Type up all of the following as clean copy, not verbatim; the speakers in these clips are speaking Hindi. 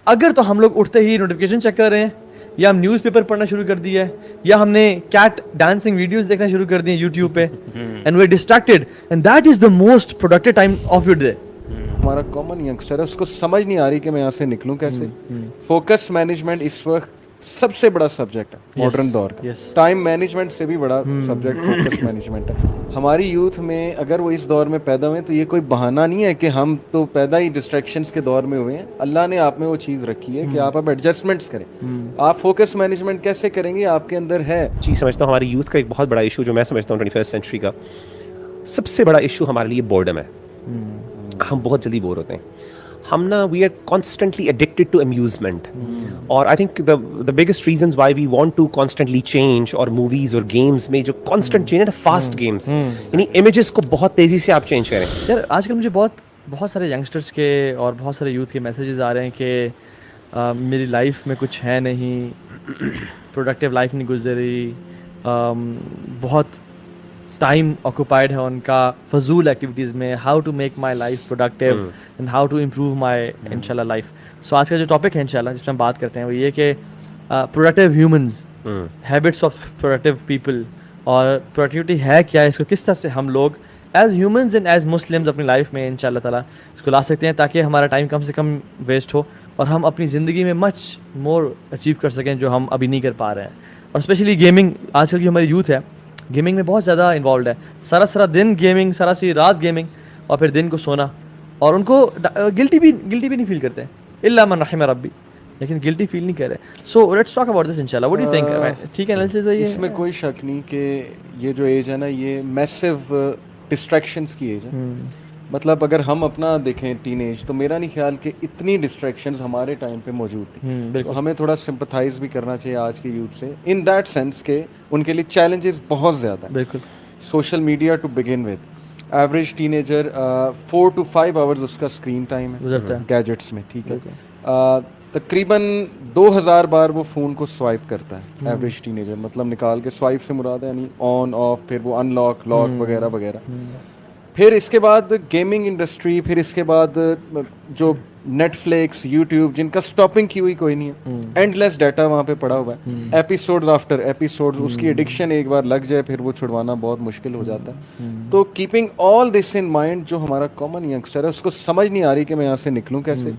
अगर तो हम लोग उठते ही नोटिफिकेशन चेक कर रहे हैं, या हम न्यूज़पेपर पढ़ना शुरू कर दिया है, या हमने कैट डांसिंग वीडियोस देखना शुरू कर दिए यूट्यूब पे, and we are distracted, and that is the most productive time of your day. हमारा कॉमन यंगस्टर है, उसको समझ नहीं आ रही कि मैं यहाँ से निकलूँ कैसे. फोकस मैनेजमेंट इस वक्त सबसे बड़ा सब्जेक्ट है मॉडर्न दौर का. टाइम मैनेजमेंट से भी बड़ा सब्जेक्ट फोकस मैनेजमेंट है. हमारी यूथ में अगर वो इस दौर में पैदा हुए तो ये कोई बहाना नहीं है कि हम तो पैदा ही डिस्ट्रैक्शंस के दौर में हुए हैं. अल्लाह ने आप में वो चीज़ रखी है कि आप अब एडजस्टमेंट्स करें. आप फोकस मैनेजमेंट कैसे करेंगे, आपके अंदर है. चीज़ समझता हूँ हमारी यूथ का एक बहुत बड़ा इशू, जो मैं समझता हूँ 21st सेंचुरी का सबसे बड़ा इशू हमारे लिए बोर्डम है. हम बहुत जल्दी बोर होते हैं. हम ना we are constantly addicted to amusement. और I think the biggest reasons why we want to constantly change, और मूवीज और गेम्स में जो कॉन्स्टेंट चेंज है ना, फास्ट गेम्स, यानी इमेजेस को बहुत तेजी से आप चेंज करें. यार आजकल मुझे बहुत सारे यंगस्टर्स के और बहुत सारे यूथ के मैसेजेस आ रहे हैं कि मेरी लाइफ में कुछ है नहीं, प्रोडक्टिव लाइफ नहीं गुजरी, बहुत टाइम ऑक्यूपाइड है उनका फजूल एक्टिविटीज़ में. How to make my life productive and how to improve my इंशाल्लाह लाइफ. सो आज का जो टॉपिक है इंशाल्लाह जिस पर हम बात करते हैं वो ये कि productive humans, habits of productive people, और प्रोडक्टिविटी है क्या, इसको किस तरह से हम लोग as humans and as Muslims अपनी लाइफ में इंशाल्लाह ताला इसको ला सकते हैं, ताकि हमारा टाइम कम से कम वेस्ट हो और हम अपनी ज़िंदगी में मच मोर अचीव कर सकें जो हम अभी नहीं कर पा रहे हैं. और स्पेशली गेमिंग, आजकल की हमारी यूथ है गेमिंग में बहुत ज़्यादा इन्वॉल्व है. सारा दिन गेमिंग, सारा सी रात गेमिंग, और फिर दिन को सोना. और उनको गिल्टी भी नहीं फील करते, इल्ला मन रहिम रब्बी, लेकिन गिल्टी फील नहीं कर रहे. So let's talk about this इंशाल्लाह. What do you think? ठीक है, एनालिसिस है ये. इसमें कोई शक नहीं कि ये जो एज है ना, ये मैसिव डिस्ट्रैक्शंस की एज है. मतलब अगर हम अपना देखें टीनेज, तो मेरा नहीं ख्याल कि इतनी डिस्ट्रैक्शंस हमारे टाइम पे मौजूद थी. तो हमें थोड़ा सिंपथाइज भी करना चाहिए आज के यूथ से, इन दैट सेंस के उनके लिए चैलेंजेस बहुत ज़्यादा हैं. बिल्कुल. Social media to begin with, average teenager 4 to 5 hours उसका स्क्रीन टाइम है गैजेट्स में. ठीक है, तकरीबन 2000 बार वो फ़ोन को स्वाइप करता है एवरेज टीनेजर. मतलब निकाल के स्वाइप से मुराद है यानी ऑन ऑफ, फिर वो अनलॉक लॉक वगैरह वगैरह. फिर इसके बाद गेमिंग इंडस्ट्री, फिर इसके बाद जो नेटफ्लिक्स, यूट्यूब, जिनका स्टॉपिंग की हुई कोई नहीं है. एंडलेस डाटा वहाँ पे पड़ा हुआ है, एपिसोड्स आफ्टर एपिसोड्स. उसकी एडिक्शन एक बार लग जाए फिर वो छुड़वाना बहुत मुश्किल हो जाता है. तो keeping all this in mind, जो हमारा कॉमन यंगस्टर है उसको समझ नहीं आ रही कि मैं यहाँ से निकलूँ कैसे.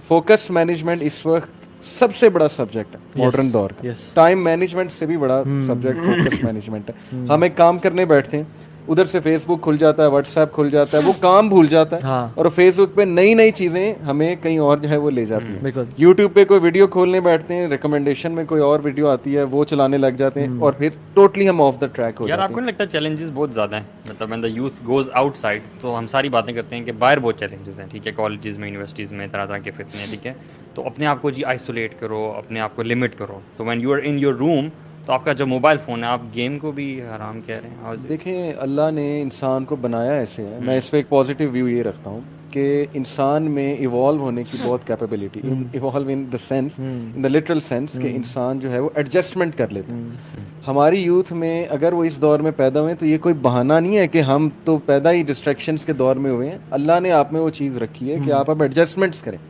फोकस मैनेजमेंट इस वक्त सबसे बड़ा सब्जेक्ट है मॉडर्न दौर का. टाइम मैनेजमेंट से भी बड़ा सब्जेक्ट फोकस मैनेजमेंट है. हम एक काम करने बैठते हैं, उधर से फेसबुक खुल जाता है, व्हाट्सएप खुल जाता है, वो काम भूल जाता है. हाँ. और फेसबुक पे नई नई चीज़ें हमें कहीं और जो है वो ले जाती हैं. यूट्यूब पे कोई वीडियो खोलने बैठते हैं, रिकमेंडेशन में कोई और वीडियो आती है, वो चलाने लग जाते हैं, और फिर टोटली हम ऑफ द ट्रैक हो जाते हैं. यार आपको नहीं लगता चैलेंजेस बहुत ज़्यादा हैं? मतलब when the youth goes outside, तो हम सारी बातें करते हैं कि बाहर बहुत चैलेंजेस हैं. ठीक है, कॉलेजेस में, यूनिवर्सिटीज़ में तरह तरह के फितने हैं. ठीक है, तो अपने आप को जी आइसोलेट करो, अपने आप को लिमिट करो. तो when you are in your room, तो आपका जो मोबाइल फ़ोन है, आप गेम को भी हराम कह रहे हैं. देखें, अल्लाह ने इंसान को बनाया ऐसे है. मैं इस पर एक पॉजिटिव व्यू ये रखता हूँ कि इंसान में इवॉल्व होने की बहुत capability, evolve in the sense, in the literal sense, कि इंसान जो है वो एडजस्टमेंट कर लेता है. हमारी यूथ में अगर वो इस दौर में पैदा हुए तो ये कोई बहाना नहीं है कि हम तो पैदा ही डिस्ट्रैक्शंस के दौर में हुए हैं. अल्लाह ने आप में वो चीज़ रखी है कि आप अब एडजस्टमेंट्स करें.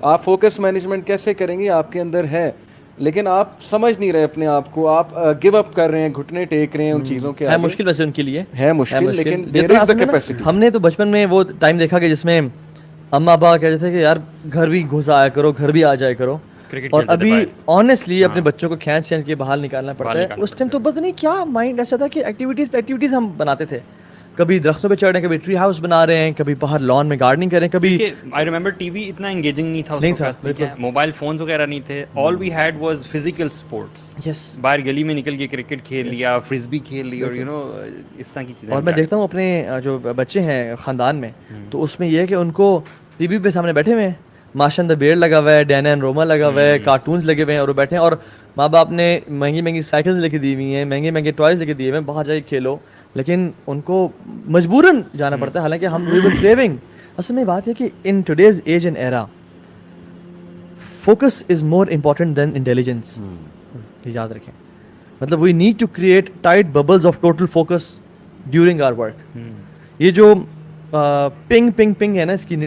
आप फोकस मैनेजमेंट कैसे करेंगे, आपके अंदर है, लेकिन आप समझ नहीं रहे अपने आप को. आप गिव अप कर रहे हैं, घुटने टेक रहे हैं उन चीज़ों के आगे. है मुश्किल वैसे उनके लिए, है मुश्किल, लेकिन देयर इज द कैपेसिटी. हमने तो बचपन में वो टाइम देखा कि जिसमें अम्मा अब्बा कहते थे कि यार घर भी घुस आया करो, घर भी आ जाया करो. और अभी ऑनेस्टली अपने बच्चों को खींच के बाहर निकालना पड़ता है. उस टाइम तो पता नहीं क्या माइंड ऐसा था कि एक्टिविटीज हम बनाते थे. कभी दरख्तों पे चढ़ रहे हैं, कभी ट्री हाउस बना रहे हैं, कभी बाहर लॉन में गार्डनिंग कर रहे हैं. कभी आई रिमेंबर टीवी इतना एंगेजिंग नहीं था उस वक्त. ठीक है, मोबाइल फोन्स वगैरह नहीं थे. All we had was physical sports. Yes, बाहर गली में निकल के क्रिकेट खेल लिया, फ्रिस्बी खेल ली, और यू नो इस तरह की चीज़ें. और मैं देखता हूँ अपने जो बच्चे हैं ख़ानदान में, तो उसमें यह है कि उनको टीवी पे सामने बैठे हुए हैं, मार्शन द बेयर लगा हुआ है, डैन एंड रोमा लगा हुआ है, कार्टून्स लगे हुए हैं, और वो बैठे हैं, और माँ बाप ने महंगी महंगी साइकिल्स लेके दी हुई हैं, महंगे महंगे टॉयज़ लेके दिए हुए हैं, बाहर जाके खेलो. लेकिन उनको मजबूरन जाना पड़ता है, हालांकि हम वी वर क्रेविंग. असल में बात है कि in today's age and era focus is more important than intelligence. याद रखें, मतलब we need to create tight bubbles of total focus during our work. ये जो पिंग पिंग पिंग है ना इसकी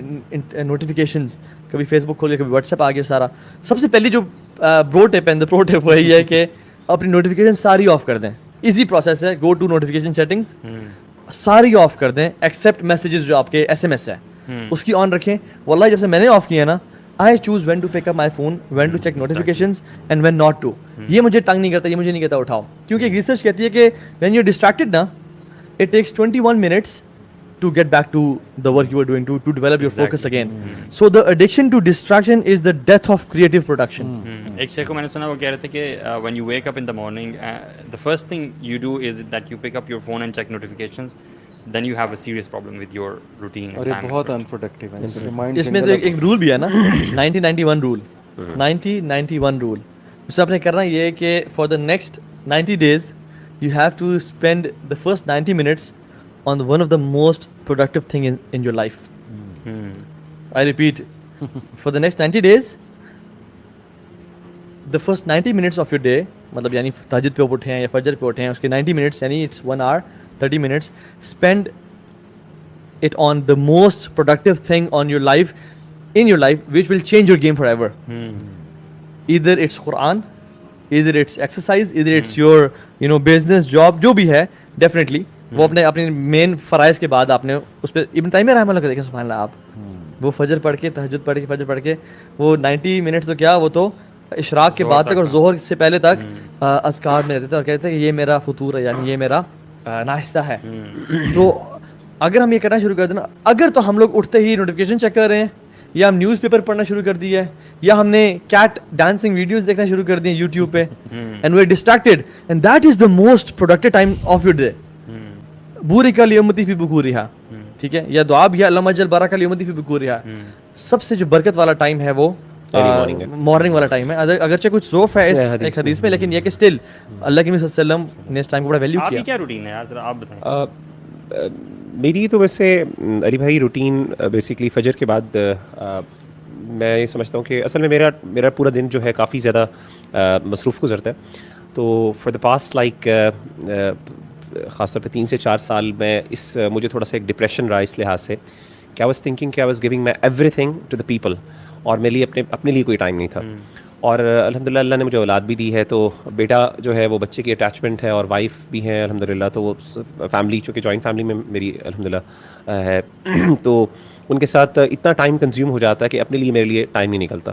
नोटिफिकेशंस, कभी फेसबुक खोल लिया, कभी व्हाट्सएप आ गया सारा। सबसे पहली जो प्रो टिप है, प्रो टिप वही है कि अपनी नोटिफिकेशन सारी ऑफ कर दें। इजी प्रोसेस है, गो टू नोटिफिकेशन सेटिंग्स, सारी ऑफ कर दें एक्सेप्ट मैसेजेस जो आपके SMS है उसकी ऑन रखें। वल्लाही जब से मैंने ऑफ किया ना, I choose when to pick up my phone, when to check notifications and when not to. ये मुझे तंग नहीं करता, ये मुझे नहीं कहता उठाओ, क्योंकि एक रिसर्च कहती है कि व्हेन यू डिस्ट्रैक्टेड ना, it takes 21 minutes to get back to the work you were doing, to develop your focus again. So the addiction to distraction is the death of creative production. एक शेख को मैंने सुना, वो कह रहे थे कि when you wake up in the morning, the first thing you do is that you pick up your phone and check notifications, then you have a serious problem with your routine. और ये बहुत अनप्रोडक्टिव है। माइंड इसमें तो एक रूल भी है ना, 90-91 रूल, 90-91 रूल। उससे आपने करना ये है कि for the next 90 days you have to spend the first 90 minutes on one of the most productive thing in your life. I repeat, for the next 90 days, the first 90 minutes of your day, मतलब यानी तहज्जुद पे उठे हैं या फजर पे उठे हैं, उसके 90 minutes यानी it's 1 hour 30 minutes, spend it on the most productive thing on your life, in your life, which will change your game forever. Either it's Quran, either it's exercise, either it's your business, job, जो भी है, definitely वो अपने मेन फ़राइज़ के बाद आपने उस पर इब्न तैमिया रहमतुल्लाह देखें, सुभान अल्लाह, आप वो फजर पढ़ के, तहज्जुद पढ़ के, फजर पढ़ के, वो 90 मिनट्स तो क्या, वो तो इशराक के बाद तक और ज़ोहर से पहले तक अज़कार में रहते थे और कहते थे कि ये मेरा फतूर है, यानी ये मेरा नाश्ता है। तो अगर हम ये करना शुरू कर दें ना, अगर तो हम लोग उठते ही नोटिफिकेशन चेक कर रहे हैं, या हम न्यूज़पेपर पढ़ना शुरू कर दिया है, या हमने कैट डांसिंग वीडियोस देखना शुरू कर दिए यूट्यूब पे, and we are distracted, and that is the most productive time of your day. बूरिका लियमती फी बुकूरिहा, ठीक है, या दुआ भी है अल्लाह मजल बारका लियमती फी बुकूरिहा। सबसे जो बरकत वाला टाइम है वो मॉर्निंग वाला टाइम है। अगरचे कुछ ज़ोफ़ है इस एक हदीस में, लेकिन ये कि स्टिल अल्लाह के नबी सल्लल्लाहु अलैहि वसल्लम ने इस टाइम को बड़ा वैल्यू किया। आपकी क्या रूटीन है यार, जरा आप बताएं। मेरी तो वैसे अली भाई रूटीन बेसिकली फजर के बाद मैं ये समझता हूँ कि असल में मेरा पूरा दिन जो है काफ़ी ज़्यादा मसरूफ़ गुजरता है। तो फॉर द पास्ट लाइक ख़ासतौर पे 3 से 4 साल में मुझे थोड़ा सा एक डिप्रेशन रहा इस लिहाज से कि आई वाज थिंकिंग कि I was giving my everything to the people, और मेरे लिए अपने लिए कोई टाइम नहीं था। और अल्हम्दुलिल्लाह अल्लाह ने मुझे औलाद भी दी है, तो बेटा जो है वो बच्चे की अटैचमेंट है, और वाइफ भी है अल्हम्दुलिल्लाह, तो वो फैमिली चूँकि जॉइंट फैमिली में मेरी अल्हम्दुलिल्लाह है तो उनके साथ इतना टाइम कंज्यूम हो जाता है कि अपने लिए मेरे लिए टाइम नहीं निकलता।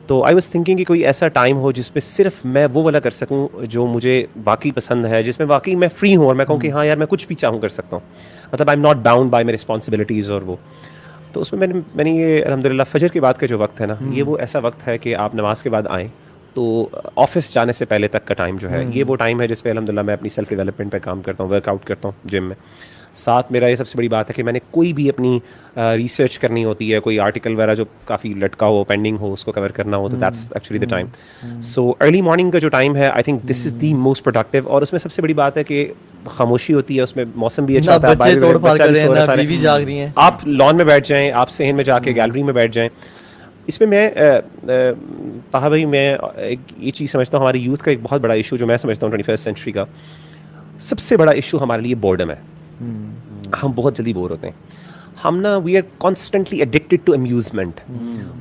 तो आई वाज थिंकिंग कि कोई ऐसा टाइम हो जिसमें सिर्फ मैं वो वाला कर सकूं जो मुझे वाकई पसंद है, जिसमें वाकई मैं फ्री हूं और मैं कहूं कि हाँ यार मैं कुछ भी चाहूँ कर सकता हूँ, मतलब I am not bound by my responsibilities और वो। तो उसमें मैंने ये अल्हम्दुलिल्लाह फजर के बाद का जो वक्त है ना, ये वो ऐसा वक्त है कि आप नमाज के बाद आएँ तो ऑफिस जाने से पहले तक का टाइम जो है, ये वो टाइम है जिस पे अल्हम्दुलिल्लाह मैं अपनी सेल्फ डेवलपमेंट पे काम करता हूँ, वर्कआउट करता हूँ जिम में। साथ मेरा ये सबसे बड़ी बात है कि मैंने कोई भी अपनी रिसर्च करनी होती है, कोई आर्टिकल वगैरह जो काफ़ी लटका हो, पेंडिंग हो, उसको कवर करना हो, तो that's actually the time. So early morning का जो टाइम है, I think this is the most productive. और उसमें सबसे बड़ी बात है कि खामोशी होती है, उसमें मौसम भी अच्छा होता है, बीवी जाग रही हैं, आप लॉन में बैठ जाएँ, आप सहन में जाके गैलरी में बैठ जाएँ। इसमें मैं ताहा भाई मैं ये चीज़ समझता हूँ, हमारी यूथ का एक बहुत बड़ा इशू जो मैं समझता हूँ 21st सेंचुरी का सबसे बड़ा इशू हमारे लिए बोर्डम है। हम बहुत जल्दी बोर होते हैं, हम ना we are constantly addicted to amusement.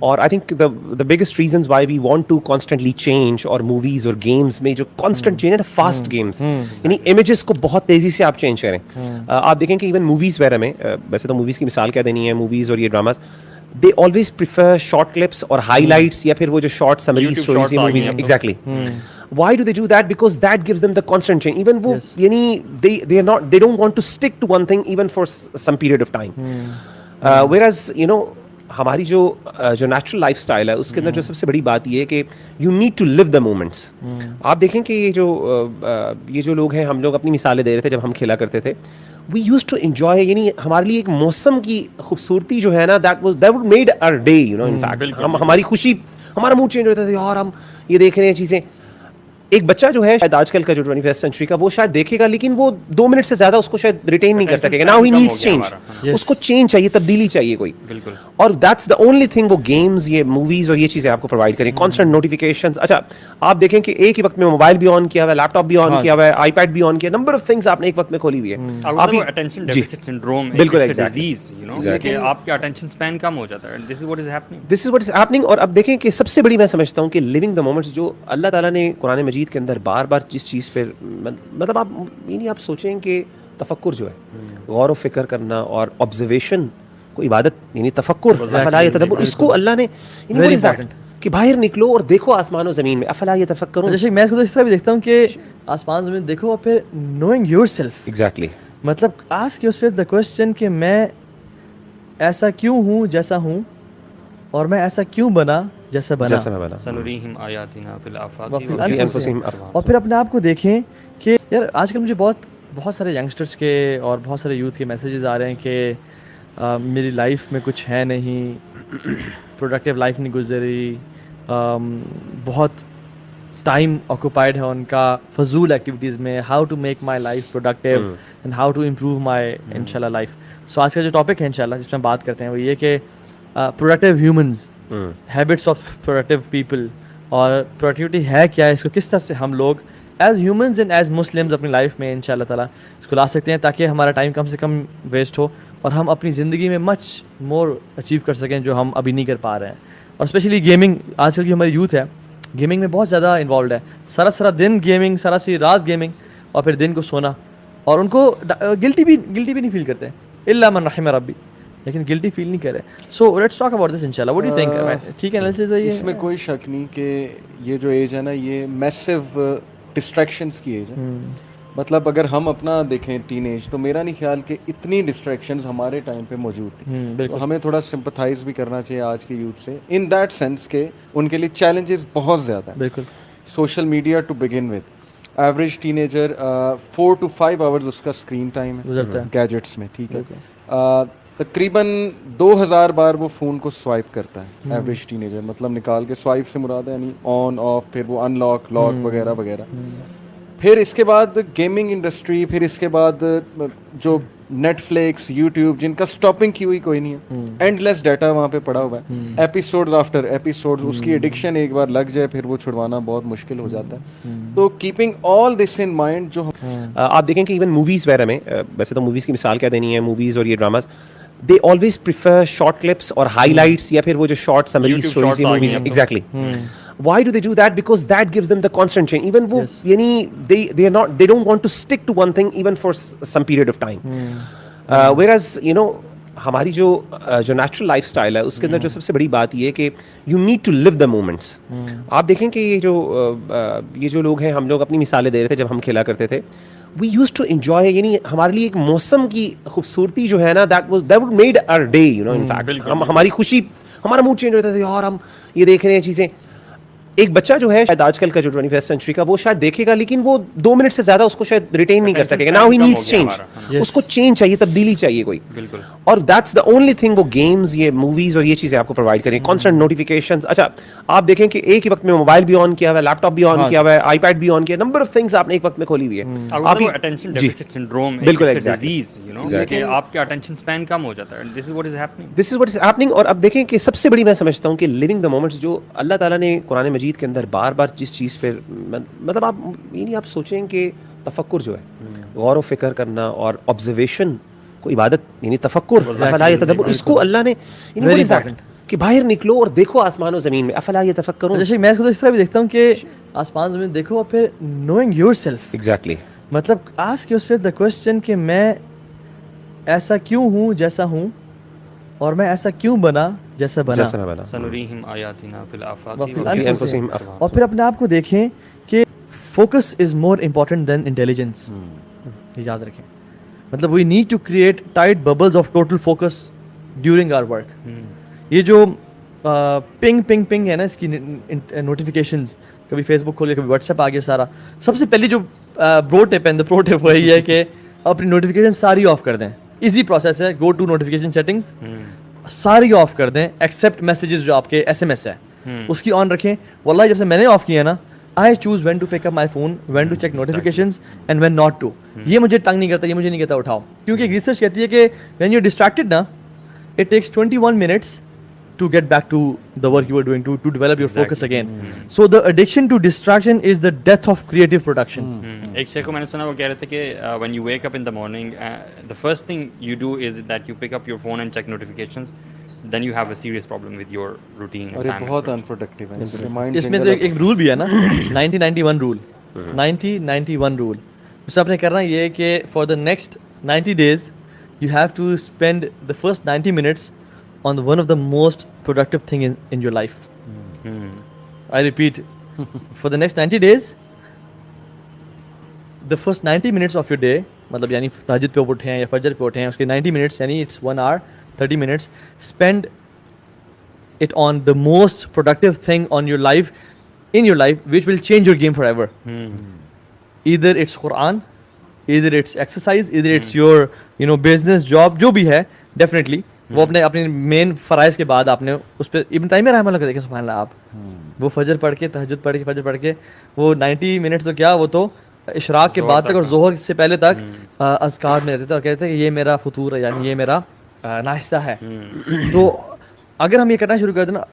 और I think the biggest reasons why we want to constantly change, और मूवीज़ और गेम्स में जो कॉन्स्टेंट चेंज है ना, फास्ट गेम्स, यानी इमेजेस को बहुत तेज़ी से आप चेंज करें। आप देखें कि इवन मूवीज़ वगैरह में, वैसे तो मूवीज़ की मिसाल क्या देनी है, मूवीज़ और ये dramas they always prefer short clips or highlights या फिर वो जो short summary stories ये movies हैं, exactly. Why do they do that? Because that gives them the constant change. Even वो यानी they don't want to stick to one thing even for some period of time. Whereas you know हमारी जो नेचुरल लाइफस्टाइल है उसके अंदर जो सबसे बड़ी बात ये है कि you need to live the moments. आप देखें कि ये जो लोग हैं, हम लोग अपनी मिसालें दे रहे थे जब हम खेला करते थे, वी यूज्ड टू एंजॉय, यानी हमारे लिए एक मौसम की खूबसूरती जो है ना, that would made our day, you know. In fact हमारी खुशी, हमारा मूड चेंज होता था, यार हम ये देख रहे हैं चीज़ें। एक बच्चा जो है शायद आजकल का जो 21st सेंचुरी का वो शायद देखेगा लेकिन वो 2 मिनट से ज्यादा उसको शायद रिटेन नहीं कर सकेगा. Now he needs change. उसको चेंज चाहिए, तब्दीली चाहिए कोई. बिल्कुल. और दैट्स द ओनली थिंग वो गेम्स, ये मूवीज और ये चीजें आपको प्रोवाइड करें. Constant notifications. अच्छा, आप देखें कि एक ही वक्त में मोबाइल भी ऑन किया हुआ है, लैपटॉप भी ऑन किया हुआ है, आईपैड भी ऑन किया, नंबर ऑफ थिंग्स आपने एक वक्त में खोली हुई है. आपकी अटेंशन डेफिसिट सिंड्रोम बिल्कुल एक exactly. डिजीज, यू नो, कि आपका अटेंशन स्पैन कम हो जाता है. This is what is happening. This is what is happening. और अब देखें कि सबसे बड़ी मैं समझता हूँ कि लिविंग द मोमेंट्स जो अल्लाह ताला ने कुरान मजीद के अंदर बार बार जिस चीज़ पे मतलब आप ये नहीं आप सोचें कि तफक्कुर जो है, गौर व फिक्र करना और ऑब्जर्वेशन को इबादत यानी तफक्कुर, इसको अल्लाह ने कि बाहर निकलो और देखो आसमान और ज़मीन में, अफला यतफक्करून. जैसे मैं खुद इस तरह भी देखता हूँ कि आसमान ज़मीन देखो और फिर नोइंग योरसेल्फ. एग्जैक्टली. मतलब आस्क योरसेल्फ द क्वेश्चन कि मैं ऐसा क्यों हूँ जैसा हूँ, और मैं ऐसा क्यों बना जैसा बना. सनुरीहिम आयातिना फिल आफाक़ि वफ़ी व फ़ी अनफुसिहिम. अंफुसिहिम. और फिर अपने आप को देखें कि यार आजकल मुझे बहुत सारे यंगस्टर्स के और बहुत सारे यूथ के मैसेजेस आ रहे हैं कि मेरी लाइफ में कुछ है नहीं, प्रोडक्टिव लाइफ नहीं गुजरी, बहुत टाइम ऑक्यूपाइड है उनका फजूल एक्टिविटीज़ में. How to make my life productive and how to improve my इंशाल्लाह लाइफ. सो आज का जो टॉपिक है इंशाल्लाह जिसमें बात करते हैं वो ये कि productive humans, habits of productive people, और प्रोडक्टिविटी है क्या है, इसको किस तरह से हम लोग as humans and as Muslims अपनी लाइफ में इंशाल्लाह ताला इसको ला सकते हैं ताकि हमारा टाइम कम से कम वेस्ट हो और हम अपनी ज़िंदगी में मच मोर अचीव कर सकें जो हम अभी नहीं कर पा रहे हैं. और स्पेशली गेमिंग, आजकल की हमारी यूथ है गेमिंग में बहुत ज़्यादा इन्वॉल्व है. सारा दिन गेमिंग, सारी रात गेमिंग, और फिर दिन को सोना, और उनको गिल्टी भी नहीं फील करते इल्ला मन रहिम रब्बी, लेकिन गिल्टी फील नहीं करे. So let's talk about this इंशाल्लाह. What do you think? ठीक एनालिसिस है ये. इसमें कोई शक नहीं कि ये जो एज है ना, ये मैसिव डिस्ट्रैक्शंस की एज है. मतलब अगर हम अपना देखें टीनेज, तो मेरा नहीं ख्याल कि इतनी डिस्ट्रैक्शंस हमारे टाइम पे मौजूद थी. तो हमें थोड़ा सिंपथाइज भी करना चाहिए आज के यूथ से इन दैट सेंस के उनके लिए चैलेंजेस बहुत ज़्यादा है. बिल्कुल. Social media to begin with, average teenager 4 to 5 hours उसका स्क्रीन टाइम है गैजेट्स में. ठीक है. तकरीबन 2000 बार वो फ़ोन को स्वाइप करता है एवरेज टीनेजर. मतलब निकाल के स्वाइप से मुराद है यानी ऑन ऑफ, फिर वो अनलॉक लॉक वगैरह वगैरह. फिर इसके बाद गेमिंग इंडस्ट्री, फिर इसके बाद जो नेटफ्लिक्स, यूट्यूब, जिनका स्टॉपिंग की हुई कोई नहीं है, एंडलेस डाटा वहाँ पे पड़ा हुआ है, एपिसोड्स आफ्टर एपिसोड्स. उसकी एडिक्शन एक बार लग जाए फिर वो छुड़वाना बहुत मुश्किल हो जाता है. तो keeping all this in mind, जो आप देखें कि इवन मूवीज़ वगैरह में, वैसे तो मूवीज़ की मिसाल क्या देनी है, मूवीज़ और ये dramas they always prefer short clips और हाईलाइट्स या फिर वो जो शॉर्ट समरीज स्टोरीज ये movies. Exactly. Why do they do that? Because that gives them the constant change. Even वो यानी they don't want to stick to one thing even for some period of time. Whereas you know हमारी जो नेचुरल लाइफस्टाइल है उसके अंदर जो सबसे बड़ी बात ये है कि you need to live the moments. आप देखें कि ये जो लोग हैं, हम लोग अपनी मिसालें दे रहे थे जब हम खेला करते थे. वी यूज टू एंजॉय, यानी हमारे लिए एक मौसम की खूबसूरती जो है ना, that would made our day, you know. In fact हमारी खुशी, हमारा मूड चेंज होता था यार, हम ये देख रहे हैं चीज़ें. एक बच्चा जो है शायद आजकल का जो 21st सेंचुरी का वो शायद देखेगा लेकिन वो 2 मिनट से ज्यादा उसको शायद रिटेन नहीं कर सकेगा. Now he needs change. उसको चेंज चाहिए, तब्दीली चाहिए कोई. बिल्कुल. और दैट्स द ओनली थिंग वो गेम्स, ये मूवीज और ये चीजें आपको प्रोवाइड करें. Constant notifications. अच्छा, आप देखें कि एक ही वक्त में मोबाइल भी ऑन किया हुआ है, लैपटॉप भी ऑन किया हुआ है, आईपैड भी ऑन किया, नंबर ऑफ थिंग्स आपने एक वक्त में खोली हुई है. आपकी अटेंशन डेफिसिट सिंड्रोम बिल्कुल एक डिजीज, यू नो, कि आपका अटेंशन स्पैन कम हो जाता है. This is what is happening. This is what is happening. और अब देखें कि सबसे बड़ी मैं समझता हूँ कि लिविंग द मोमेंट्स जो अल्लाह ताला ने कुरान मजीद के अंदर बार बार जिस चीज़ पे मतलब आप ये नहीं आप सोचें कि तफक्कुर जो है, गौर व फिक्र करना और ऑब्जर्वेशन को इबादत यानी तफक्कुर, अफला यतदब्बुर, इसको अल्लाह ने कि बाहर निकलो और देखो आसमान और ज़मीन में, अफला यतफक्करून. जैसे मैं खुद इस तरह भी देखता हूँ कि आसमान ज़मीन देखो और फिर नोइंग योरसेल्फ. एग्जैक्टली. मतलब आस्क योरसेल्फ द क्वेश्चन कि मैं ऐसा क्यों हूँ जैसा हूँ, और मैं ऐसा क्यों बना जैसा बना. सनुरीहिम आयातिना फिल आफाक़ि व फ़ी व फ़ी अनफुसिहिम. अंफुसिहिम. और फिर अपने आप को देखें कि focus is more important than intelligence. याद रखें. मतलब we need to create tight bubbles of total focus during our work. ये जो पिंग है ना, इसकी नोटिफिकेशंस, कभी फेसबुक खोलिए, कभी व्हाट्सएप आ गया सारा. सबसे पहली जो प्रो टिप वही है कि अपनी नोटिफिकेशन सारी ऑफ कर दें. इजी प्रोसेस है. गो टू नोटिफिकेशन सेटिंग्स, सारी ऑफ कर दें एक्सेप्ट मैसेजेस जो आपके SMS है उसकी ऑन रखें. वल्लाही जब से मैंने ऑफ किया ना, I choose when to pick up my phone, when to check notifications and when not to. ये मुझे तंग नहीं करता, ये मुझे नहीं कहता उठाओ, क्योंकि रिसर्च कहती है कि व्हेन यू डिस्ट्रैक्टेड ना, it takes 21 minutes to get back to the work you were doing, to develop your focus again. So the addiction to distraction is the death of creative production. एक शेख को मैंने सुना, वो कह रहे थे कि when you wake up in the morning, the first thing you do is that you pick up your phone and check notifications, then you have a serious problem with your routine. और ये बहुत अनप्रोडक्टिव है, रिमाइंड इसमें तो एक रूल भी है ना, 90-91 रूल, 90-91 रूल। उससे आपने करना ये है कि for the next 90 days you have to spend the first 90 minutes on one of the most productive thing in your life. I repeat, for the next 90 days, the first 90 minutes of your day, मतलब यानी तहज्जुद पे उठे हैं या फजर पे उठे हैं, उसके 90 minutes यानी it's 1 hour 30 minutes, spend it on the most productive thing on your life, in your life, which will change your game forever. Either it's Quran, either it's exercise, either it's your business, job, जो भी है, definitely वो अपने मेन फ़राइज़ के बाद आपने उस पर इब्न तैमिया रहमतुल्लाह का देखें, सुभान अल्लाह, आप वो फजर पढ़ के, तहज्जुद पढ़ के, फजर पढ़ के, वो 90 मिनट्स तो क्या, वो तो इशराक के बाद तक और ज़ोहर से पहले तक अज़कार में रहते थे और कहते थे कि ये मेरा फतूर है, यानी ये मेरा नाश्ता है। तो अगर हम ये करना शुरू कर दें ना,